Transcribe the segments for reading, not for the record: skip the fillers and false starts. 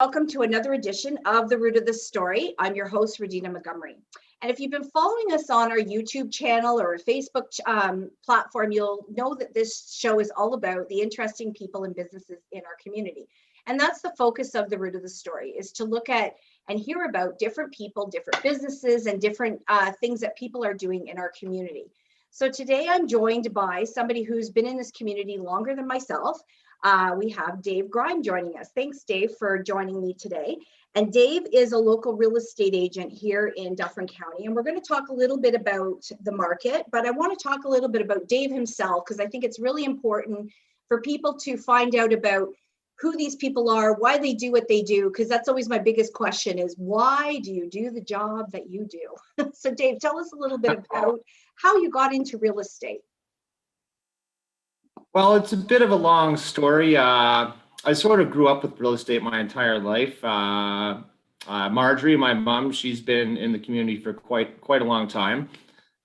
welcome to another edition of The Root of the Story. I'm your host, Regina Montgomery. And if you've been following us on our YouTube channel or Facebook platform, you'll know that this show is all about the interesting people and businesses in our community. And that's the focus of The Root of the Story, is to look at and hear about different people, different businesses, and different things that people are doing in our community. So today I'm joined by somebody who's been in this community longer than myself. We have Dave Grime joining us. Thanks, Dave, for joining me today. And Dave is a local real estate agent here in Dufferin County. And we're going to talk a little bit about the market, but I want to talk a little bit about Dave himself, because I think it's really important for people to find out about who these people are, why they do what they do, because that's always my biggest question is, why do you do the job that you do? So Dave, tell us a little bit about how you got into real estate. Well, it's a bit of a long story. I sort of grew up with real estate my entire life. Marjorie, my mom, she's been in the community for quite a long time.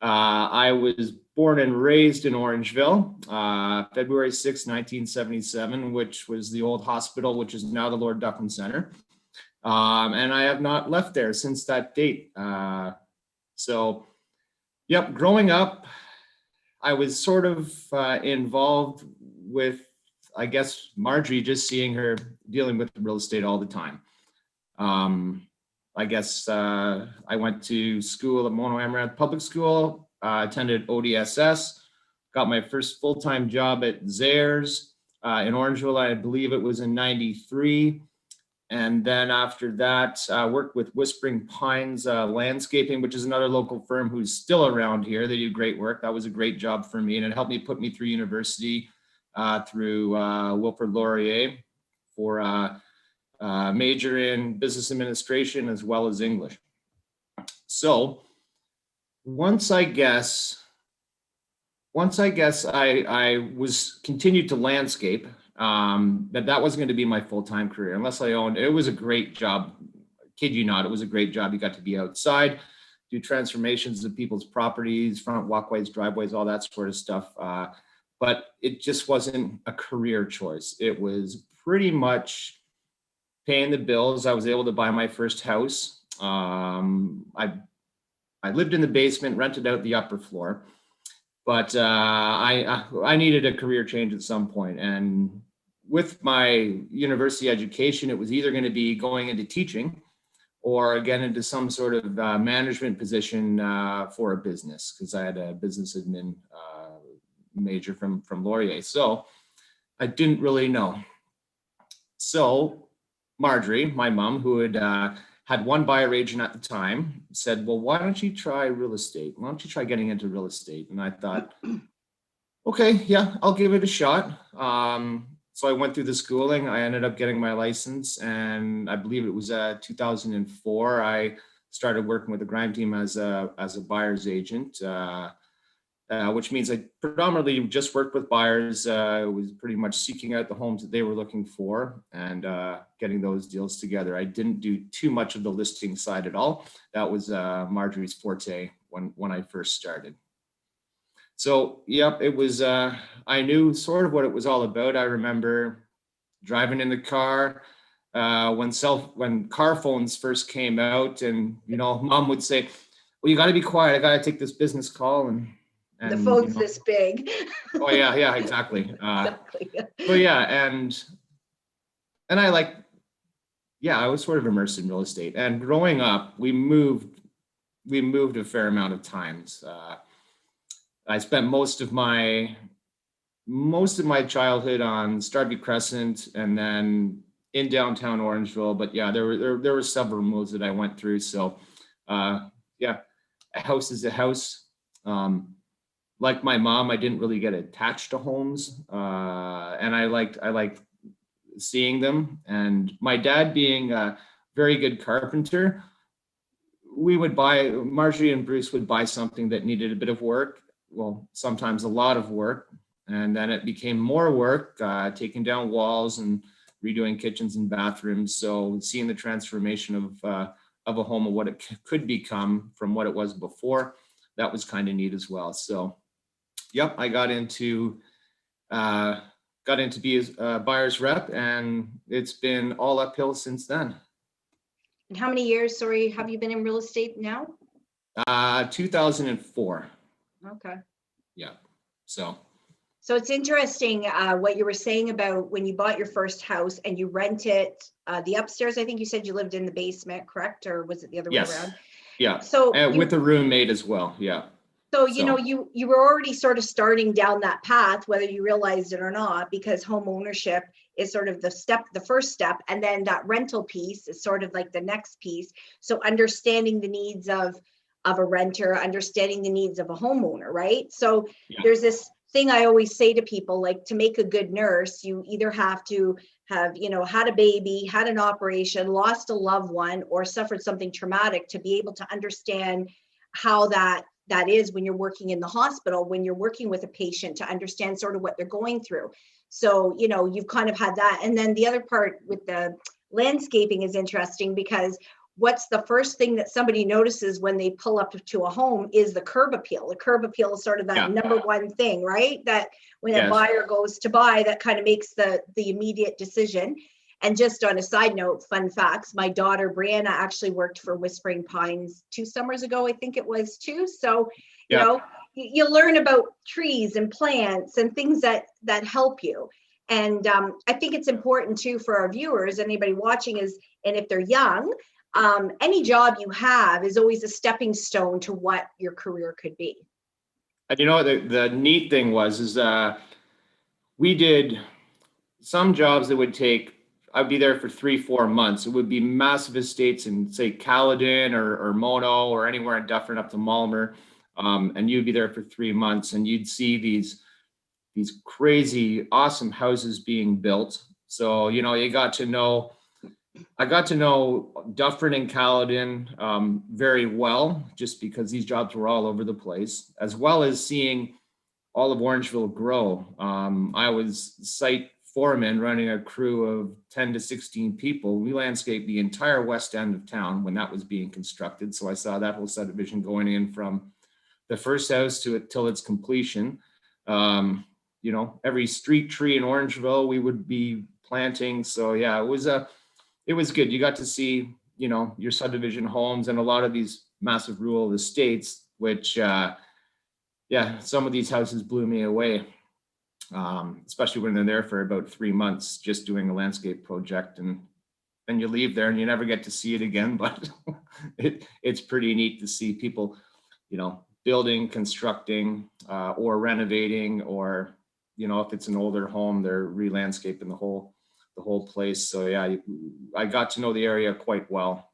I was born and raised in Orangeville, February 6, 1977, which was the old hospital, which is now the Lord Dufferin Center. And I have not left there since that date. Yep, growing up, I was sort of involved with, I guess, Marjorie, just seeing her dealing with real estate all the time. I guess I went to school at Mono Amaranth Public School, attended ODSS, got my first full-time job at Zayres in Orangeville. I believe it was in '93. And then after that, worked with Whispering Pines Landscaping, which is another local firm who's still around here. They do great work. That was a great job for me, and it helped me put me through university through Wilfrid Laurier for a major in business administration as well as English. So once I guess I was continued to landscape. That wasn't going to be my full-time career unless I owned. It was a great job. Kid you not, it was a great job. You got to be outside, do transformations of people's properties, front walkways, driveways, all that sort of stuff. But it just wasn't a career choice. It was pretty much paying the bills. I was able to buy my first house. I lived in the basement, rented out the upper floor. But I needed a career change at some point. And with my university education, it was either going to be going into teaching or get into some sort of management position for a business, because I had a business admin major from Laurier. So I didn't really know. So Marjorie, my mom, who had one buyer agent at the time, said, well, why don't you try real estate? Why don't you try getting into real estate? And I thought, okay, yeah, I'll give it a shot. So I went through the schooling. I ended up getting my license, and I believe it was 2004. I started working with the Grime Team as a buyer's agent, which means I predominantly just worked with buyers. Was pretty much seeking out the homes that they were looking for and getting those deals together. I didn't do too much of the listing side at all. That was Marjorie's forte when I first started. So, yep, it was, I knew sort of what it was all about. I remember driving in the car when car phones first came out, and, mom would say, well, you got to be quiet. I got to take this business call. And the phone's this big. Oh yeah, exactly. Exactly. So yeah, and I was sort of immersed in real estate. And growing up, we moved a fair amount of times. I spent most of my childhood on Starvey Crescent and then in downtown Orangeville. But yeah, there were several moves that I went through. So yeah, a house is a house. Like my mom, I didn't really get attached to homes, and I liked seeing them. And my dad being a very good carpenter, Marjorie and Bruce would buy something that needed a bit of work. Well, sometimes a lot of work, and then it became more work, taking down walls and redoing kitchens and bathrooms. So seeing the transformation of a home and what it could become from what it was before, that was kind of neat as well. So. Yep, I got into got into be a buyer's rep, and it's been all uphill since then. And how many years, sorry, have you been in real estate now? 2004. Okay. Yeah. So it's interesting what you were saying about when you bought your first house and you rent it, the upstairs, I think you said you lived in the basement, correct? Or was it the other way yes. around? Yeah. So And with a roommate as well. Yeah. So, you were already sort of starting down that path, whether you realized it or not, because home ownership is sort of the first step. And then that rental piece is sort of like the next piece. So understanding the needs of a renter, understanding the needs of a homeowner, right? So there's this thing I always say to people, like, to make a good nurse, you either have to have, had a baby, had an operation, lost a loved one, or suffered something traumatic to be able to understand how that is when you're working in the hospital, when you're working with a patient, to understand sort of what they're going through. So, you've kind of had that. And then the other part with the landscaping is interesting, because what's the first thing that somebody notices when they pull up to a home is the curb appeal. The curb appeal is sort of that number one thing, right? That when a buyer goes to buy, that kind of makes the immediate decision. And just on a side note, fun facts, my daughter Brianna actually worked for Whispering Pines 2 summers ago, I think it was too. So, you learn about trees and plants and things that help you. And I think it's important too for our viewers, anybody watching, and if they're young, any job you have is always a stepping stone to what your career could be. And the neat thing is we did some jobs that would take, I'd be there for 3-4 months. It would be massive estates in, say, Caledon or Mono or anywhere in Dufferin up to Malmer. And you'd be there for 3 months, and you'd see these crazy, awesome houses being built. So, I got to know Dufferin and Caledon very well, just because these jobs were all over the place, as well as seeing all of Orangeville grow. I was site foreman running a crew of 10 to 16 people. We landscaped the entire west end of town when that was being constructed. So I saw that whole subdivision going in from the first house till its completion. Every street tree in Orangeville we would be planting. So yeah, it was good. You got to see, your subdivision homes and a lot of these massive rural estates, which, some of these houses blew me away, especially when they're there for about 3 months, just doing a landscape project, and then you leave there and you never get to see it again. But it's pretty neat to see people, building, constructing, or renovating, or, if it's an older home, they're re-landscaping the whole place. So yeah, I got to know the area quite well,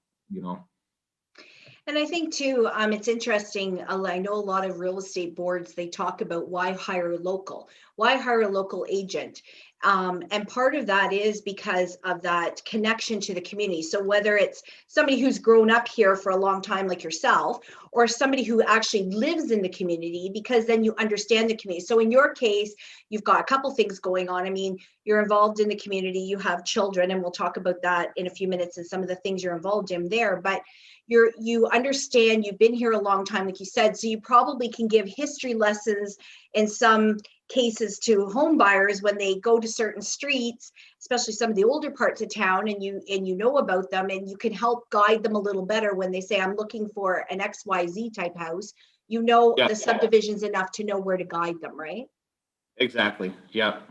And I think too, it's interesting. I know a lot of real estate boards, they talk about why hire a local agent. And part of that is because of that connection to the community. So whether it's somebody who's grown up here for a long time, like yourself, or somebody who actually lives in the community, because then you understand the community. So in your case, you've got a couple things going on. I mean, you're involved in the community, you have children, and we'll talk about that in a few minutes and some of the things you're involved in there. But you understand, you've been here a long time, like you said, so you probably can give history lessons in some cases to home buyers when they go to certain streets, especially some of the older parts of town, and you know about them, and you can help guide them a little better when they say, I'm looking for an XYZ type house. The subdivisions enough to know where to guide them, right? Exactly. Yep.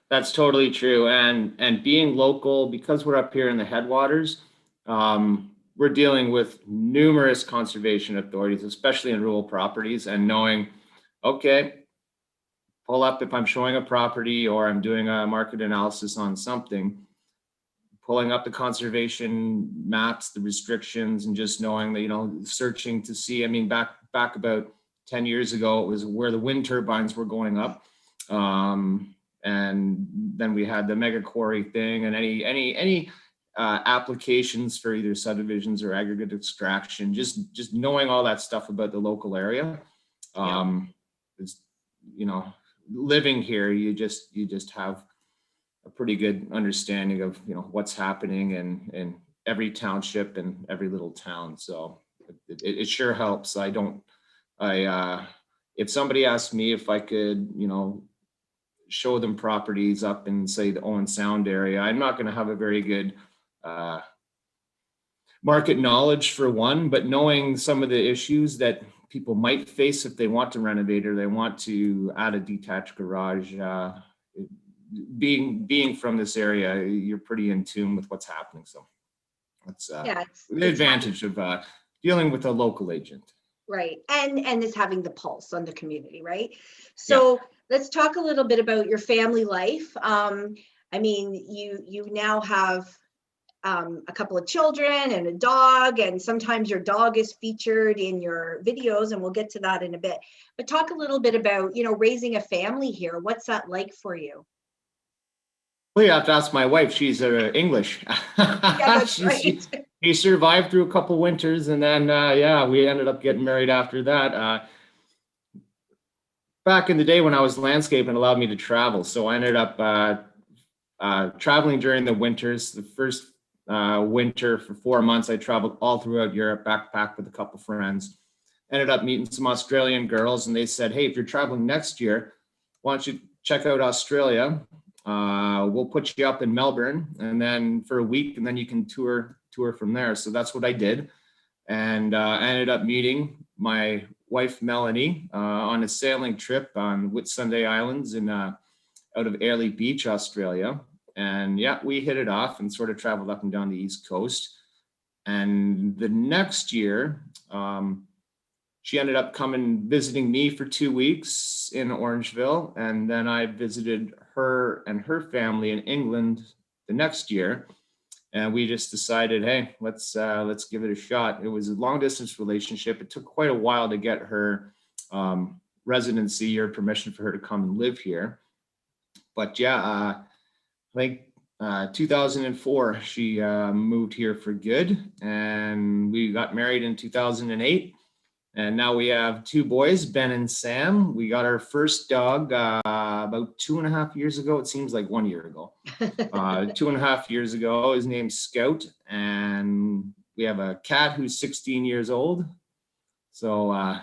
That's totally true. And being local, because we're up here in the headwaters, we're dealing with numerous conservation authorities, especially in rural properties, and knowing, okay, pull up if I'm showing a property or I'm doing a market analysis on something, pulling up the conservation maps, the restrictions, and just knowing that, searching to see, I mean, back about 10 years ago, it was where the wind turbines were going up. And then we had the mega quarry thing, and any applications for either subdivisions or aggregate extraction, just knowing all that stuff about the local area. Is, living here, you just have a pretty good understanding of what's happening in every township and every little town. So it sure helps. If somebody asked me if I could show them properties up in, say, the Owen Sound area. I'm not going to have a very good market knowledge for one, but knowing some of the issues that people might face if they want to renovate or they want to add a detached garage, being from this area, you're pretty in tune with what's happening. So that's Yeah, the advantage of dealing with a local agent. Right. And is having the pulse on the community, right? So let's talk a little bit about your family life. I mean, you now have a couple of children and a dog, and sometimes your dog is featured in your videos, and we'll get to that in a bit. But talk a little bit about, raising a family here. What's that like for you? Well, you have to ask my wife. She's English. Yeah, that's right. He survived through a couple winters, and then we ended up getting married after that. Back in the day when I was landscaping, it allowed me to travel, so I ended up traveling during the winters. The first winter for 4 months, I traveled all throughout Europe, backpacked with a couple friends. Ended up meeting some Australian girls, and they said, "Hey, if you're traveling next year, why don't you check out Australia? We'll put you up in Melbourne, and then for a week, and then you can tour from there." So that's what I did, and I ended up meeting my wife Melanie on a sailing trip on Whitsunday Islands in out of Airlie Beach, Australia. And we hit it off and sort of traveled up and down the East Coast. And the next year, she ended up visiting me for 2 weeks in Orangeville, and then I visited her and her family in England the next year. And we just decided, hey, let's give it a shot. It was a long distance relationship. It took quite a while to get her residency or permission for her to come and live here. But I think 2004 she moved here for good, and we got married in 2008. And now we have 2 boys, Ben and Sam. We got our first dog about 2.5 years ago. It seems like 1 year ago. 2.5 years ago. His name's Scout. And we have a cat who's 16 years old. So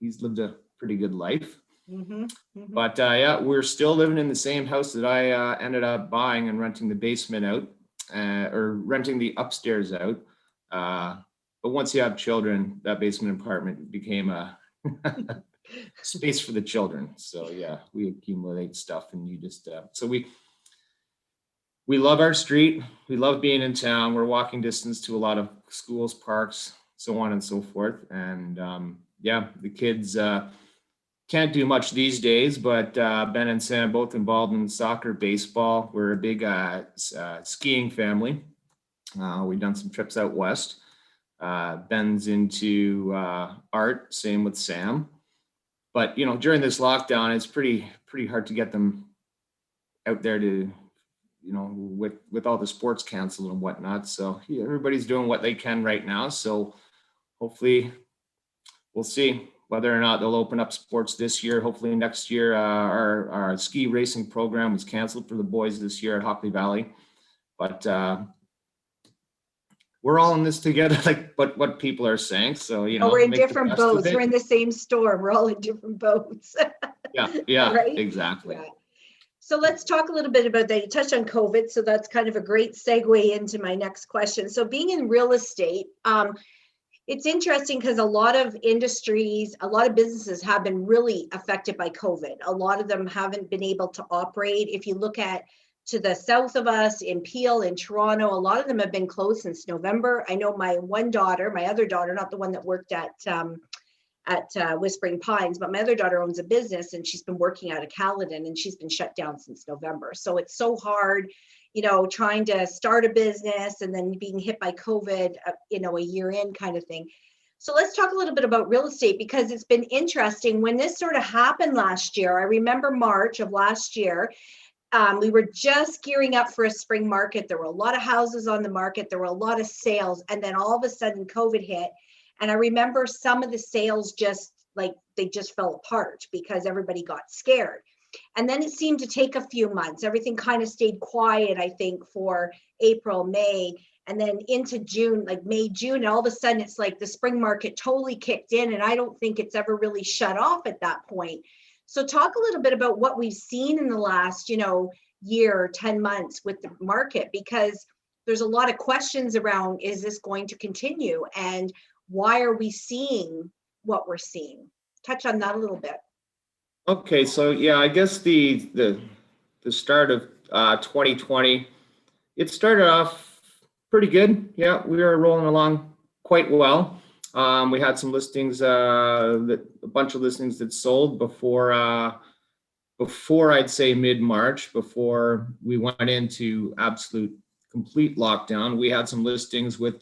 he's lived a pretty good life. Mm-hmm, mm-hmm. But we're still living in the same house that I ended up buying and renting the basement out, or renting the upstairs out. But once you have children, that basement apartment became a space for the children. So we accumulate stuff, and you just so we love our street. We love being in town. We're walking distance to a lot of schools, parks, so on and so forth. And the kids can't do much these days, but Ben and Sam both involved in soccer, baseball. We're a big skiing family. We've done some trips out west. Ben's into art, same with Sam. But during this lockdown, it's pretty hard to get them out there to, with all the sports canceled and whatnot. So everybody's doing what they can right now. So hopefully we'll see whether or not they'll open up sports this year. Hopefully next year. Our ski racing program was canceled for the boys this year at Hockley Valley, but we're all in this together, like what people are saying. So, we're in different boats. We're in the same storm. We're all in different boats. Yeah, right? Exactly. Yeah. So let's talk a little bit about that. You touched on COVID, so that's kind of a great segue into my next question. So being in real estate, it's interesting because a lot of industries, a lot of businesses have been really affected by COVID. A lot of them haven't been able to operate. If you look at to the south of us in Peel, in Toronto, a lot of them have been closed since November. I know my other daughter, not the one that worked at Whispering Pines, but my other daughter owns a business, and she's been working out of Caledon, and she's been shut down since November. So it's so hard, trying to start a business and then being hit by COVID, a year in kind of thing. So let's talk a little bit about real estate, because it's been interesting. When this sort of happened last year, I remember March of last year, we were just gearing up for a spring market. There were a lot of houses on the market. There were a lot of sales. And then all of a sudden COVID hit. And I remember some of the sales they just fell apart because everybody got scared. And then it seemed to take a few months. Everything kind of stayed quiet, I think, for April, May, and then into June, like May, June. And all of a sudden it's like the spring market totally kicked in. And I don't think it's ever really shut off at that point. So talk a little bit about what we've seen in the last, year, 10 months with the market, because there's a lot of questions around, is this going to continue? And why are we seeing what we're seeing? Touch on that a little bit. Okay, so yeah, I guess the start of 2020, it started off pretty good. Yeah, we were rolling along quite well. We had some listings, a bunch of listings that sold before I'd say mid-March, before we went into absolute complete lockdown. We had some listings with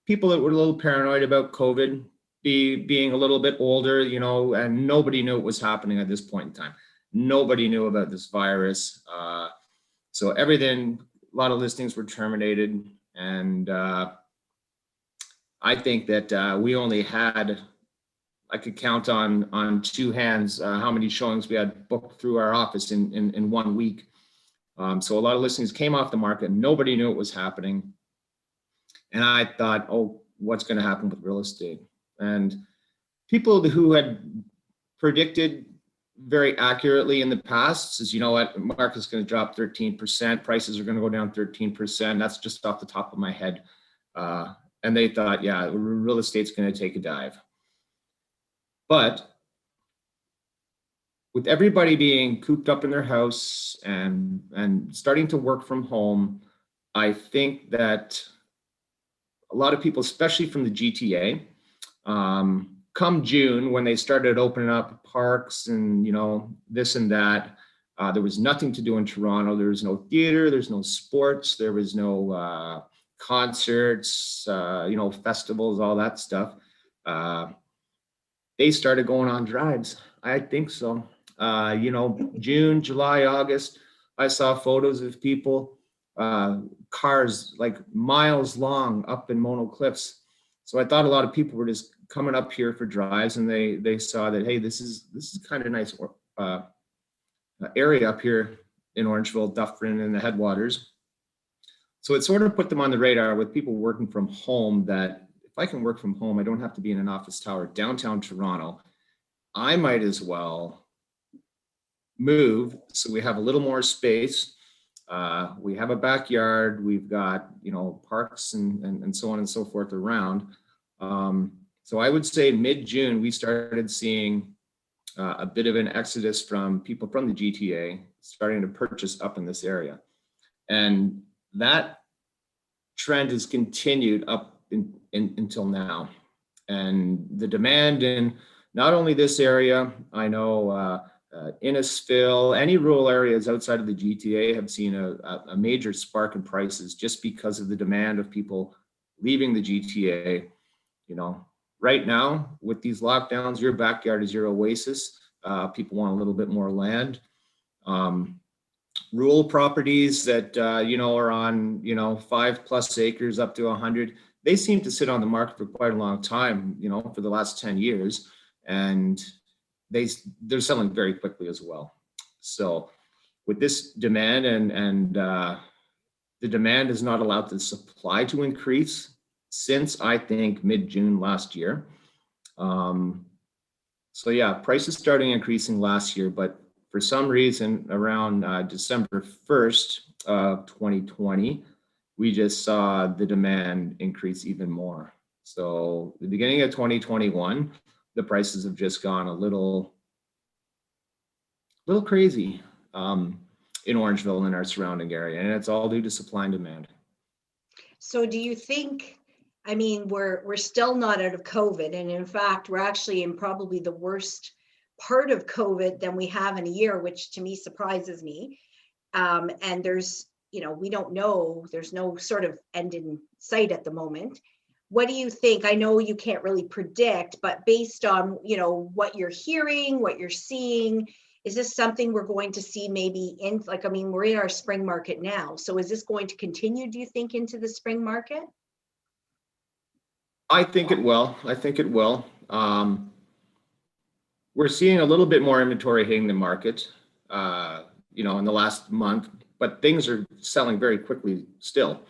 people that were a little paranoid about COVID, being a little bit older, and nobody knew what was happening at this point in time. Nobody knew about this virus. So everything, a lot of listings were terminated. And I think that we only had, I could count on two hands how many showings we had booked through our office in 1 week. So a lot of listings came off the market. Nobody knew what was happening. And I thought, oh, what's going to happen with real estate? And people who had predicted very accurately in the past says, you know what, market's going to drop 13%, prices are going to go down 13%. That's just off the top of my head. And they thought, yeah, real estate's going to take a dive. But with everybody being cooped up in their house and starting to work from home, I think that a lot of people, especially from the GTA, come June, when they started opening up parks and this and that, there was nothing to do in Toronto. There was no theater, there's no sports, there was no concerts, festivals, all that stuff. They started going on drives. I think so. June, July, August, I saw photos of people, cars like miles long up in Mono Cliffs. So I thought a lot of people were just coming up here for drives, and they saw that, hey, this is kind of nice area up here in Orangeville, Dufferin, and the headwaters. So it sort of put them on the radar with people working from home, that if I can work from home, I don't have to be in an office tower downtown Toronto. I might as well move so we have a little more space. We have a backyard, we've got parks and so on and so forth around. So I would say mid-June we started seeing a bit of an exodus from people from the GTA starting to purchase up in this area, and that trend has continued up until now. And the demand in not only this area, I know Innisfil, any rural areas outside of the GTA have seen a major spark in prices just because of the demand of people leaving the GTA. Right now with these lockdowns, your backyard is your oasis. People want a little bit more land. Rural properties that are on 5+ acres up to 100, they seem to sit on the market for quite a long time, for the last 10 years, and they're selling very quickly as well. So with this demand and the demand has not allowed the supply to increase since I think mid-June last year. So yeah, prices started increasing last year, but for some reason around December 1st of 2020, we just saw the demand increase even more. So the beginning of 2021, the prices have just gone a little crazy in Orangeville and in our surrounding area, and it's all due to supply and demand. So do you think, we're still not out of COVID, and in fact, we're actually in probably the worst part of COVID than we have in a year, which to me surprises me. And there's, we don't know, there's no sort of end in sight at the moment. What do you think? I know you can't really predict, but based on, what you're hearing, what you're seeing, is this something we're going to see maybe we're in our spring market now. So is this going to continue, do you think, into the spring market? I think it will. We're seeing a little bit more inventory hitting the market, in the last month, but things are selling very quickly still.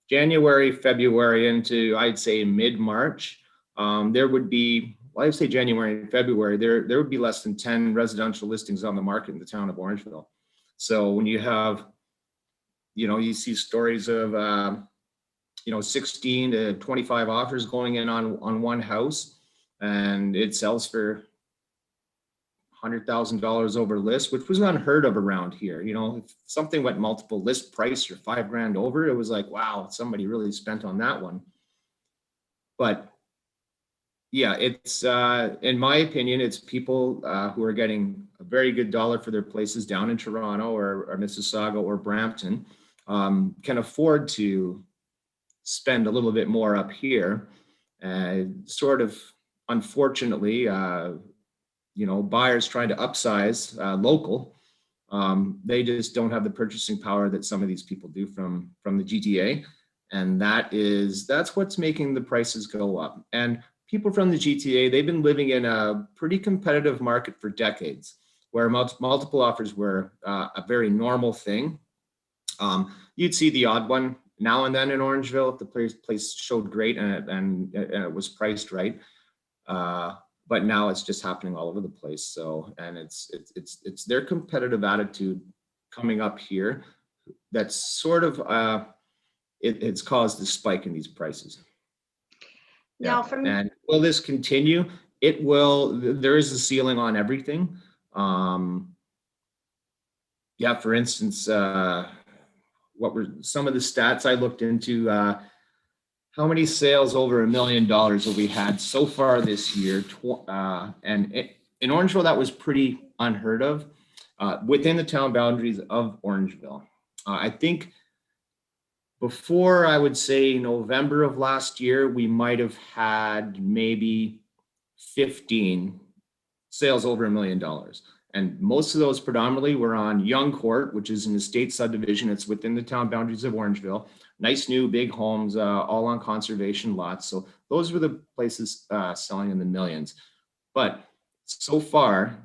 January, February into, I'd say, mid-March, there would be well, I say January and February, there would be less than 10 residential listings on the market in the town of Orangeville. So when you have, you see stories of, 16 to 25 offers going in on one house, and it sells for $100,000 over list, which was unheard of around here. If something went multiple list price or $5,000 over, it was like, wow, somebody really spent on that one. But yeah, it's in my opinion, it's people who are getting a very good dollar for their places down in Toronto or Mississauga or Brampton, can afford to spend a little bit more up here. Sort of unfortunately, buyers trying to upsize local, they just don't have the purchasing power that some of these people do from the GTA. And that's what's making the prices go up. And people from the GTA, they've been living in a pretty competitive market for decades, where multiple offers were a very normal thing. You'd see the odd one now and then in Orangeville if the place showed great and it was priced right. But now it's just happening all over the place. So, and it's their competitive attitude coming up here that's sort of it's caused this spike in these prices. Now, and will this continue? It will. There is a ceiling on everything. For instance, what were some of the stats I looked into? How many sales over $1 million have we had so far this year? And in Orangeville, that was pretty unheard of within the town boundaries of Orangeville. I think before, I would say November of last year, we might have had maybe 15 sales over $1 million. And most of those predominantly were on Young Court, which is an estate subdivision. It's within the town boundaries of Orangeville. Nice new big homes, all on conservation lots. So those were the places selling in the millions. But so far,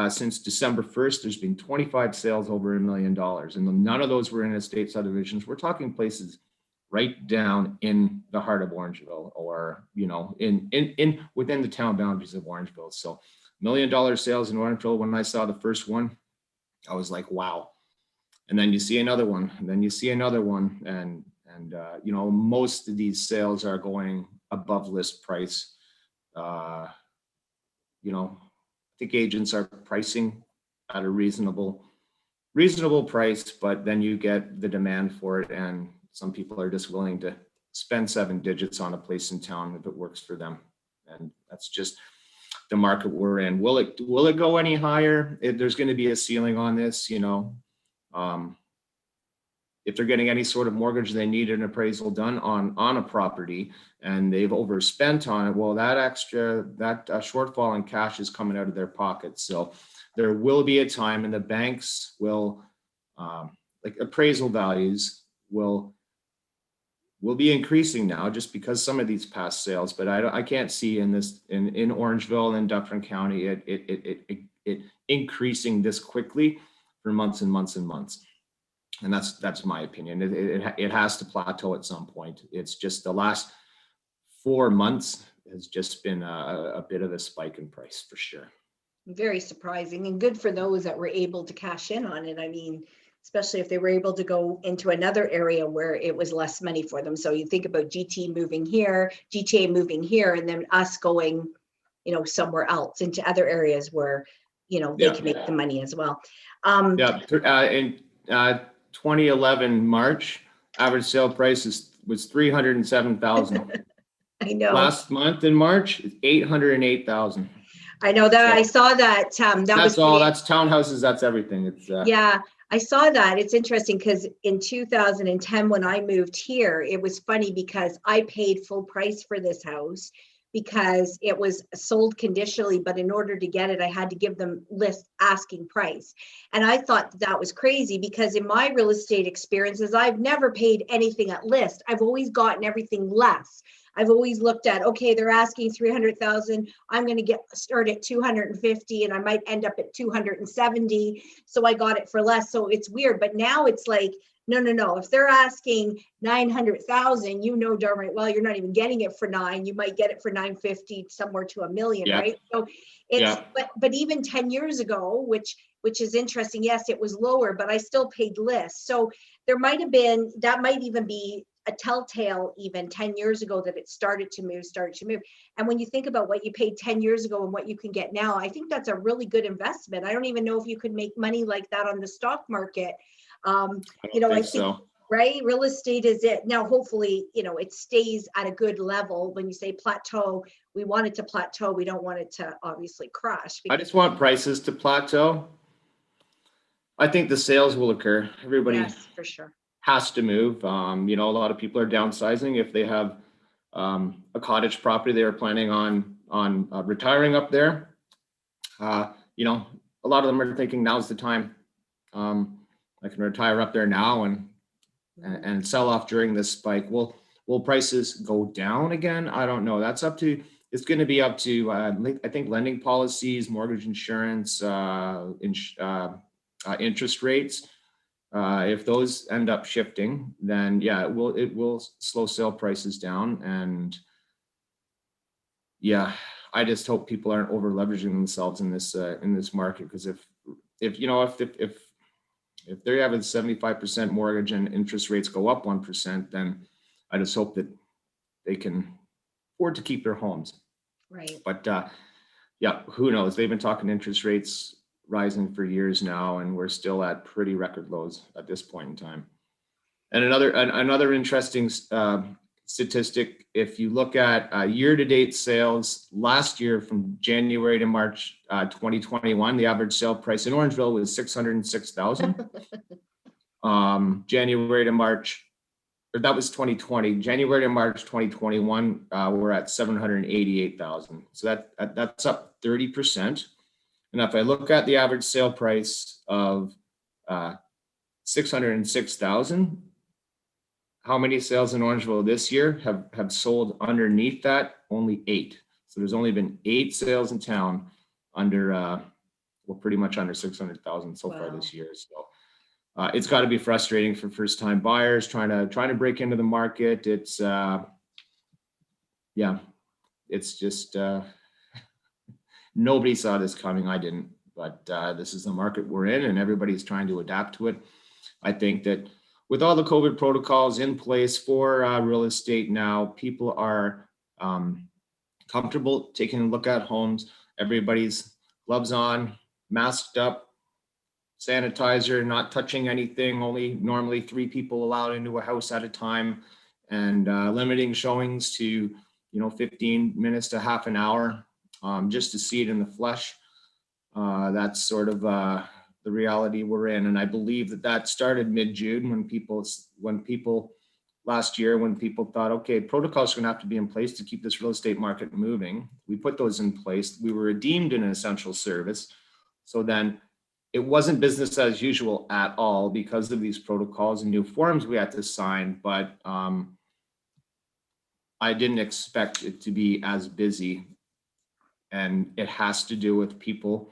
since December 1st, there's been 25 sales over $1 million. And none of those were in estate subdivisions. We're talking places right down in the heart of Orangeville, or, in within the town boundaries of Orangeville. So $1 million sales in Orangeville. When I saw the first one, I was like, wow. And then you see another one, and then you see another one. And most of these sales are going above list price. I think agents are pricing at a reasonable price, but then you get the demand for it, and some people are just willing to spend 7 digits on a place in town if it works for them. And that's just the market we're in. Will it go any higher? There's going to be a ceiling on this, if they're getting any sort of mortgage, they need an appraisal done on a property and they've overspent on it. Well, that shortfall in cash is coming out of their pockets. So there will be a time, and the banks will, appraisal values will be increasing now just because some of these past sales. But I can't see in Orangeville and Dufferin County it increasing this quickly for months and months and months. And that's my opinion. It has to plateau at some point. It's just the last 4 months has just been a bit of a spike in price for sure. Very surprising, and good for those that were able to cash in on it. I mean, especially if they were able to go into another area where it was less money for them. So you think about GTA moving here, and then us going, somewhere else into other areas where, they can make the money as well. In 2011 March, average sale price was $307,000. I know. Last month in March, it's $808,000. I know that. So I saw that. That's all. That's townhouses. That's everything. It's yeah. I saw that. It's interesting because in 2010, when I moved here, it was funny because I paid full price for this house because it was sold conditionally, but in order to get it, I had to give them list asking price. And I thought that was crazy because in my real estate experiences, I've never paid anything at list. I've always gotten everything less. I've always looked at, okay, they're asking 300,000. I'm going to start at 250 and I might end up at 270. So I got it for less. So it's weird. But now it's like No. If they're asking 900,000, you know darn right well you're not even getting it for 9. You might get it for 950, somewhere to $1 million, Yeah. right? So it's Yeah. but even 10 years ago, which is interesting. Yes, it was lower, but I still paid less. So there might have been, that might even be a telltale even 10 years ago that it started to move. And when you think about what you paid 10 years ago and what you can get now, I think that's a really good investment. I don't even know if you could make money like that on the stock market. I don't think so. Right, real estate is it. Now, hopefully, it stays at a good level. When you say plateau, we want it to plateau. We don't want it to obviously crash. I just want prices to plateau. I think the sales will occur. Everybody Yes, for sure. has to move. A lot of people are downsizing. If they have a cottage property they are planning on retiring up there, a lot of them are thinking now's the time. I can retire up there now and sell off during this spike. Will prices go down again? I don't know. It's going to be up to I think lending policies, mortgage insurance, interest rates. If those end up shifting, then yeah, it will slow sale prices down. And yeah, I just hope people aren't over leveraging themselves in this market, because if they're having 75% mortgage and interest rates go up 1%, then I just hope that they can afford to keep their homes. Right. But yeah, who knows? They've been talking interest rates rising for years now, and we're still at pretty record lows at this point in time. And another interesting statistic, if you look at year-to-date sales last year from January to March 2021, the average sale price in Orangeville was $606,000. January to March, or that was 2020. January to March 2021, we're at $788,000. So that's up 30%. And if I look at the average sale price of $606,000, how many sales in Orangeville this year have sold underneath that? Only 8. So there's only been 8 sales in town under, pretty much under 600,000 so far this year. So it's got to be frustrating for first-time buyers trying to break into the market. It's it's just nobody saw this coming. I didn't, but this is the market we're in, and everybody's trying to adapt to it. I think that with all the COVID protocols in place for real estate now, people are comfortable taking a look at homes. Everybody's gloves on, masked up, sanitizer, not touching anything, only normally 3 people allowed into a house at a time, and limiting showings to 15 minutes to half an hour just to see it in the flesh. That's sort of the reality we're in. And I believe that started mid-June when people last year, when people thought, okay, protocols are going to have to be in place to keep this real estate market moving. We put those in place. We were deemed an essential service. So then it wasn't business as usual at all because of these protocols and new forms we had to sign. But I didn't expect it to be as busy. And it has to do with people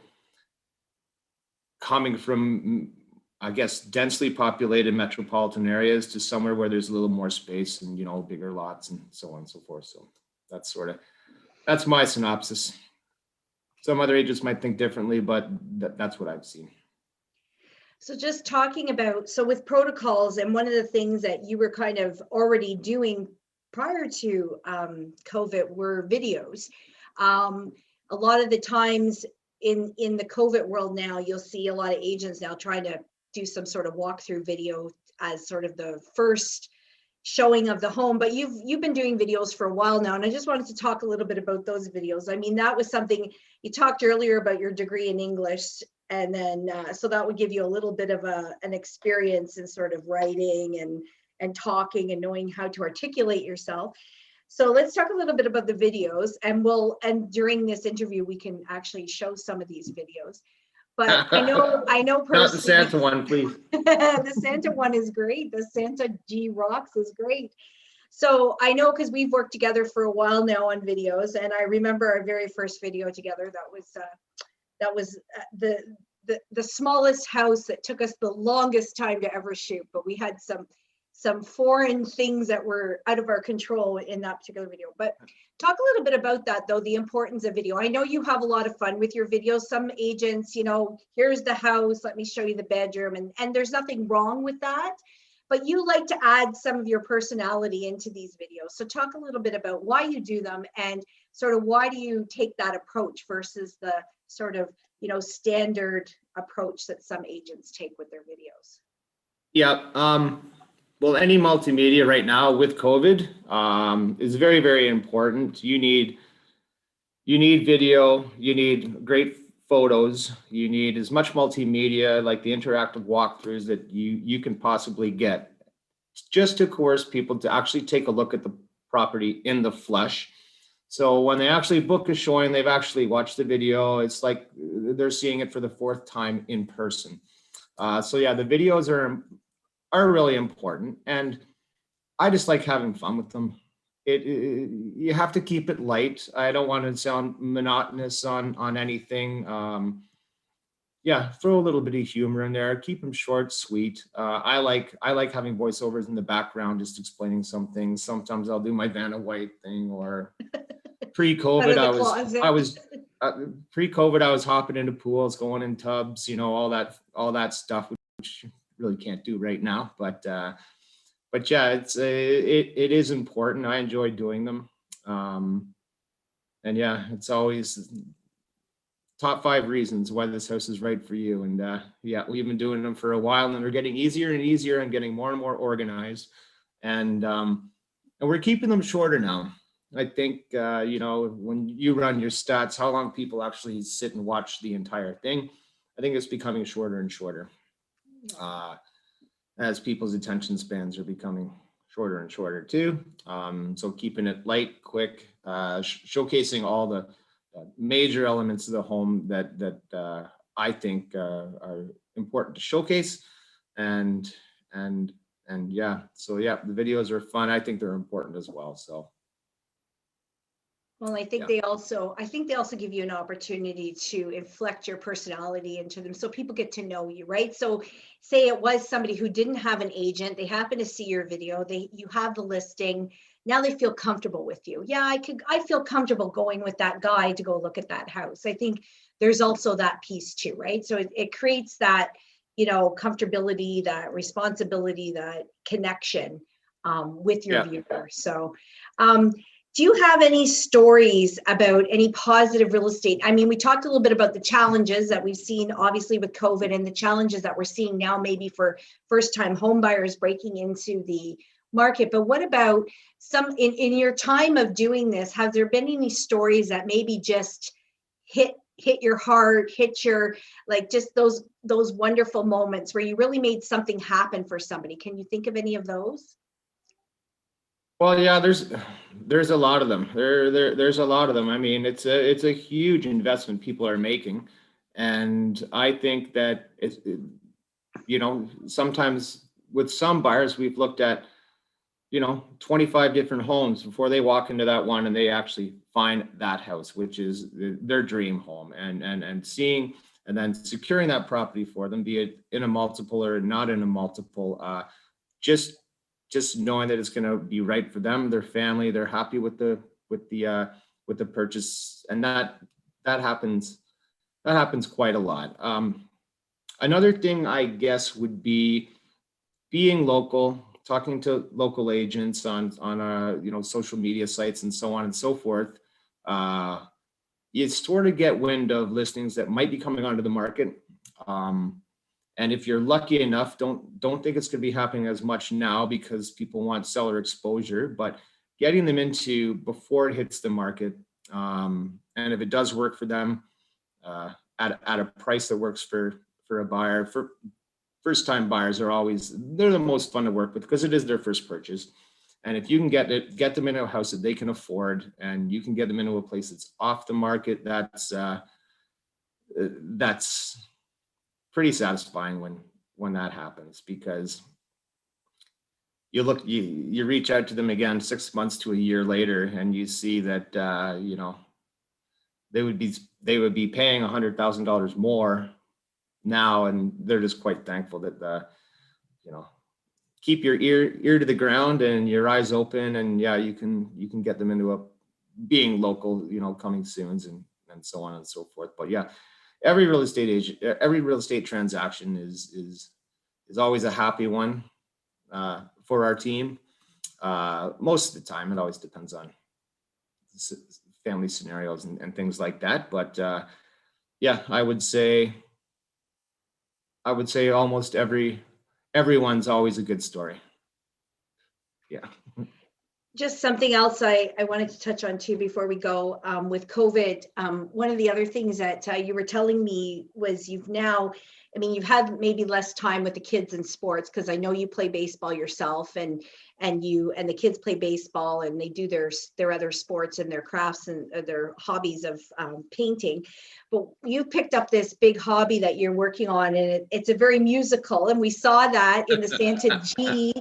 coming from, I guess, densely populated metropolitan areas to somewhere where there's a little more space and, bigger lots and so on and so forth. So that's my synopsis. Some other agents might think differently, but that's what I've seen. So just talking about, with protocols, and one of the things that you were kind of already doing prior to COVID were videos. A lot of the times in the COVID world now, you'll see a lot of agents now trying to do some sort of walkthrough video as sort of the first showing of the home. But you've been doing videos for a while now, and I just wanted to talk a little bit about those videos. I mean, that was something you talked earlier about, your degree in English, and then so that would give you a little bit of an experience in sort of writing and talking and knowing how to articulate yourself. So let's talk a little bit about the videos, and during this interview, we can actually show some of these videos. But I know personally. Not the Santa one, please. The Santa one is great. The Santa G Rocks is great. So I know, because we've worked together for a while now on videos, and I remember our very first video together. That was the smallest house that took us the longest time to ever shoot, but we had some foreign things that were out of our control in that particular video. But talk a little bit about that, though, the importance of video. I know you have a lot of fun with your videos. Some agents, here's the house, let me show you the bedroom, and there's nothing wrong with that. But you like to add some of your personality into these videos. So talk a little bit about why you do them and sort of why do you take that approach versus the sort of, standard approach that some agents take with their videos. Yeah. Well, any multimedia right now with COVID is very, very important. You need video, you need great photos, you need as much multimedia like the interactive walkthroughs that you can possibly get, just to coerce people to actually take a look at the property in the flesh. So when they actually book a showing, they've actually watched the video. It's like they're seeing it for the fourth time in person. So yeah, the videos are really important, and I just like having fun with them. You have to keep it light. I don't want to sound monotonous on anything. Yeah, throw a little bit of humor in there. Keep them short, sweet. I like having voiceovers in the background, just explaining some things. Sometimes I'll do my Vanna White thing, or pre-COVID, I was pre-COVID, I was hopping into pools, going in tubs, all that stuff, which you really can't do right now. But yeah, it is important. I enjoy doing them. And yeah, it's always top 5 reasons why this house is right for you. And yeah, we've been doing them for a while, and they're getting easier and easier and getting more and more organized. And we're keeping them shorter now. I think, when you run your stats, how long people actually sit and watch the entire thing, I think it's becoming shorter and shorter. As people's attention spans are becoming shorter and shorter too. So keeping it light, quick, showcasing all the major elements of the home that I think are important to showcase. And yeah, so yeah, the videos are fun. I think they're important as well. So. Well, I think they also give you an opportunity to inflect your personality into them, so people get to know you, right? So say it was somebody who didn't have an agent, they happen to see your video, you have the listing, now they feel comfortable with you. Yeah, I feel comfortable going with that guy to go look at that house. I think there's also that piece too, right? So it creates that, comfortability, that responsibility, that connection with your viewer. So do you have any stories about any positive real estate? I mean, we talked a little bit about the challenges that we've seen, obviously, with COVID, and the challenges that we're seeing now, maybe for first-time home buyers breaking into the market. But what about in your time of doing this, have there been any stories that maybe just hit your heart, hit your, like, just those wonderful moments where you really made something happen for somebody? Can you think of any of those? Well, yeah, there's a lot of them. There's a lot of them. I mean, it's a huge investment people are making, and I think that sometimes with some buyers we've looked at 25 different homes before they walk into that one and they actually find that house, which is their dream home, and seeing and then securing that property for them, be it in a multiple or not in a multiple, just knowing that it's going to be right for them, their family, they're happy with the purchase, and that happens quite a lot. Another thing, I guess, would be being local, talking to local agents on social media sites and so on and so forth. You sort of get wind of listings that might be coming onto the market. And if you're lucky enough, don't think it's going to be happening as much now because people want seller exposure, but getting them into before it hits the market. And if it does work for them at a price that works for a buyer, for first-time buyers they're the most fun to work with because it is their first purchase. And if you can get them into a house that they can afford, and you can get them into a place that's off the market, that's pretty satisfying when that happens, because you reach out to them again 6 months to a year later, and you see that they would be paying $100,000 more now, and they're just quite thankful that keep your ear to the ground and your eyes open, and you can get them into a being local, coming soons and so on and so forth. But every real estate transaction is always a happy one for our team. Most of the time, it always depends on family scenarios and things like that. But I would say almost everyone's always a good story. Yeah. Just something else I wanted to touch on too before we go with COVID. One of the other things that you were telling me was you've had maybe less time with the kids in sports, because I know you play baseball yourself, and the kids play baseball and they do their other sports and their crafts and their hobbies of painting. But you picked up this big hobby that you're working on, and it's a very musical, and we saw that in the Santa G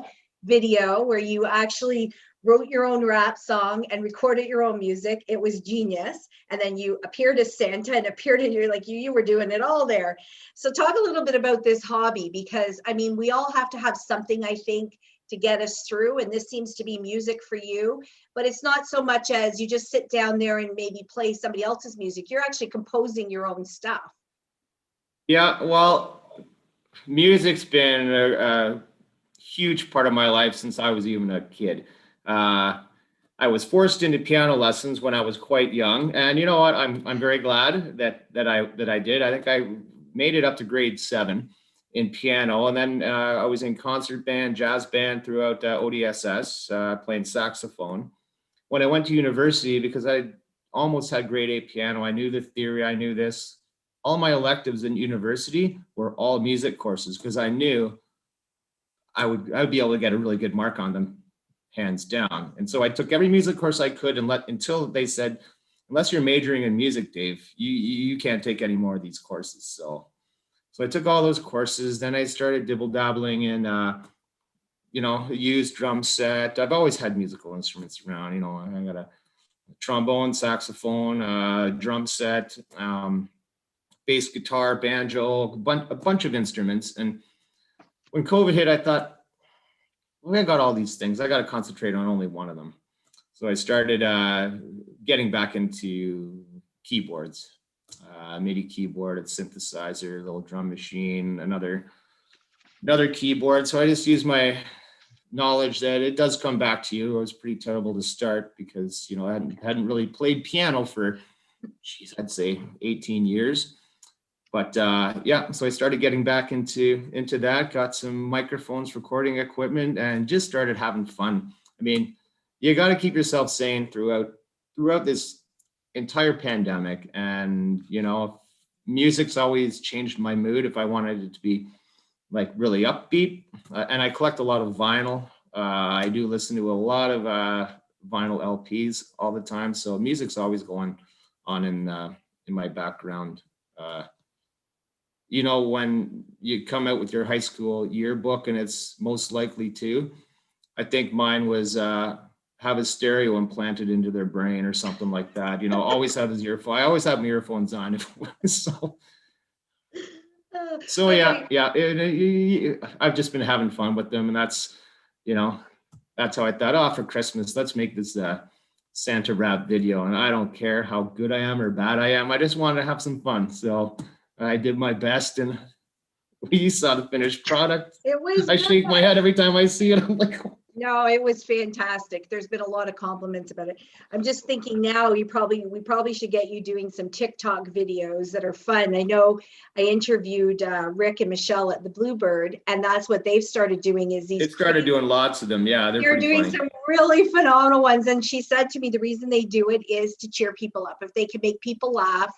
video where you actually wrote your own rap song and recorded your own music. It was genius. And then you appeared as Santa and appeared in you were doing it all there. So talk a little bit about this hobby, because we all have to have something, I think, to get us through. And this seems to be music for you, but it's not so much as you just sit down there and maybe play somebody else's music. You're actually composing your own stuff. Yeah, well, music's been a huge part of my life since I was even a kid. I was forced into piano lessons when I was quite young, and you know what? I'm very glad that I did. I think I made it up to grade 7 in piano, and then I was in concert band, jazz band throughout ODSS, playing saxophone. When I went to university, because I almost had grade 8 piano, I knew the theory, I knew this. All my electives in university were all music courses, because I knew I would be able to get a really good mark on them, hands down. And so I took every music course I could until they said, unless you're majoring in music, Dave, you can't take any more of these courses. So I took all those courses. Then I started dibble-dabbling in, a used drum set. I've always had musical instruments around. I got a trombone, saxophone, drum set, bass guitar, banjo, a bunch of instruments. And when COVID hit, I thought, I got all these things. I got to concentrate on only one of them. So I started getting back into keyboards, MIDI keyboard, a synthesizer, little drum machine, another keyboard. So I just used my knowledge that it does come back to you. It was pretty terrible to start because, I hadn't really played piano for, I'd say 18 years. But so I started getting back into that, got some microphones, recording equipment, and just started having fun. You got to keep yourself sane throughout this entire pandemic. And, music's always changed my mood if I wanted it to be like really upbeat. And I collect a lot of vinyl. I do listen to a lot of vinyl LPs all the time. So music's always going on in my background. When you come out with your high school yearbook, and it's most likely to, I think mine was have a stereo implanted into their brain or something like that. Always have his earphone. I always have my earphones on. So I've just been having fun with them, and that's how I thought, for Christmas, let's make this Santa rap video, and I don't care how good I am or bad I am. I just wanted to have some fun. So I did my best, and we saw the finished product. I shake my head every time I see it. I'm like, no, it was fantastic. There's been a lot of compliments about it. I'm just thinking now we probably should get you doing some TikTok videos that are fun. I know I interviewed Rick and Michelle at the Bluebird, and that's what they've started doing is these. It started doing lots of them. Yeah, they're doing funny. Some really phenomenal ones. And she said to me, the reason they do it is to cheer people up. If they can make people laugh,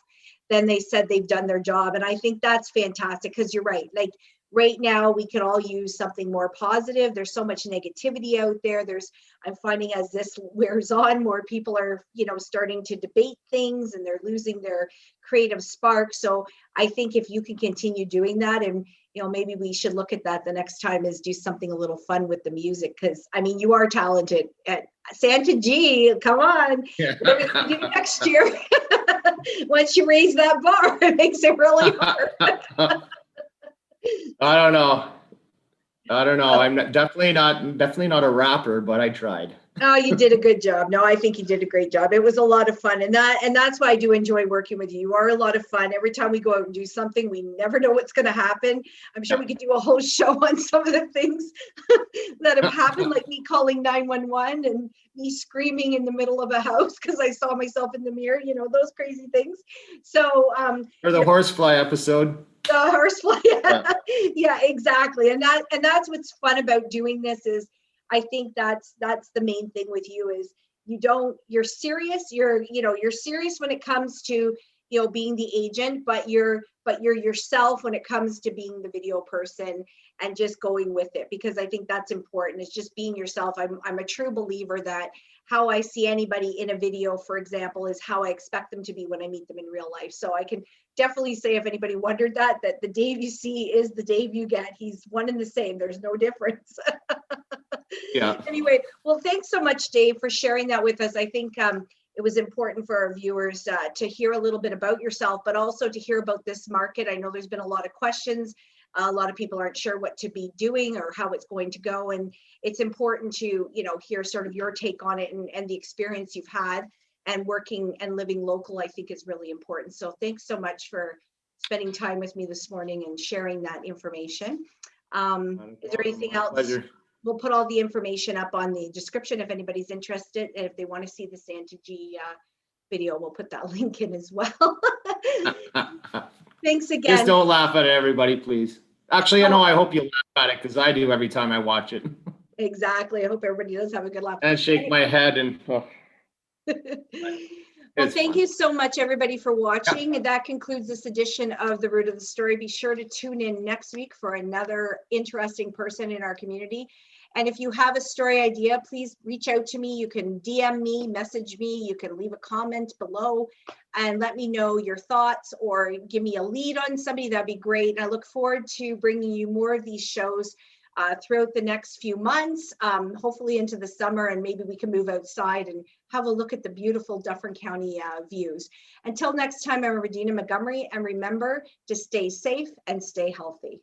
then they said they've done their job. And I think that's fantastic, because you're right. Like right now, we could all use something more positive. There's so much negativity out there. I'm finding as this wears on, more people are, starting to debate things, and they're losing their creative spark. So I think if you can continue doing that, and, maybe we should look at that the next time, is do something a little fun with the music. Because you are talented at Santa G. Come on. Yeah. What are we going to do next year? Once you raise that bar, it makes it really hard. I don't know. I'm definitely not a rapper, but I tried. Oh, you did a good job. No, I think you did a great job. It was a lot of fun. And that's why I do enjoy working with you. You are a lot of fun. Every time we go out and do something, we never know what's going to happen. I'm sure we could do a whole show on some of the things that have happened, like me calling 911 and me screaming in the middle of a house because I saw myself in the mirror, those crazy things. So, Or the horsefly episode. the horsefly. Yeah, exactly. And that's what's fun about doing this is I think that's the main thing with you is you're serious. You're serious when it comes to, being the agent, but you're yourself when it comes to being the video person and just going with it, because I think that's important. It's just being yourself. I'm a true believer that how I see anybody in a video, for example, is how I expect them to be when I meet them in real life. So I can definitely say, if anybody wondered that the Dave you see is the Dave you get. He's one and the same. There's no difference. Yeah. Anyway, well, thanks so much, Dave, for sharing that with us. I think it was important for our viewers to hear a little bit about yourself, but also to hear about this market. I know there's been a lot of questions. A lot of people aren't sure what to be doing or how it's going to go. And it's important to, hear sort of your take on it and the experience you've had, and working and living local, I think is really important. So thanks so much for spending time with me this morning and sharing that information. Is there anything else? Pleasure. We'll put all the information up on the description if anybody's interested. And if they want to see the Santa G video, we'll put that link in as well. Thanks again. Just don't laugh at it, everybody, please. Actually, I hope you laugh at it because I do every time I watch it. Exactly. I hope everybody does have a good laugh. And shake my head and. Well, thank you so much, everybody, for watching. Yeah. That concludes this edition of The Root of the Story. Be sure to tune in next week for another interesting person in our community. And if you have a story idea, please reach out to me. You can DM me, message me. You can leave a comment below and let me know your thoughts or give me a lead on somebody. That'd be great. And I look forward to bringing you more of these shows throughout the next few months, hopefully into the summer, and maybe we can move outside and have a look at the beautiful Dufferin County views. Until next time, I'm Regina Montgomery, and remember to stay safe and stay healthy.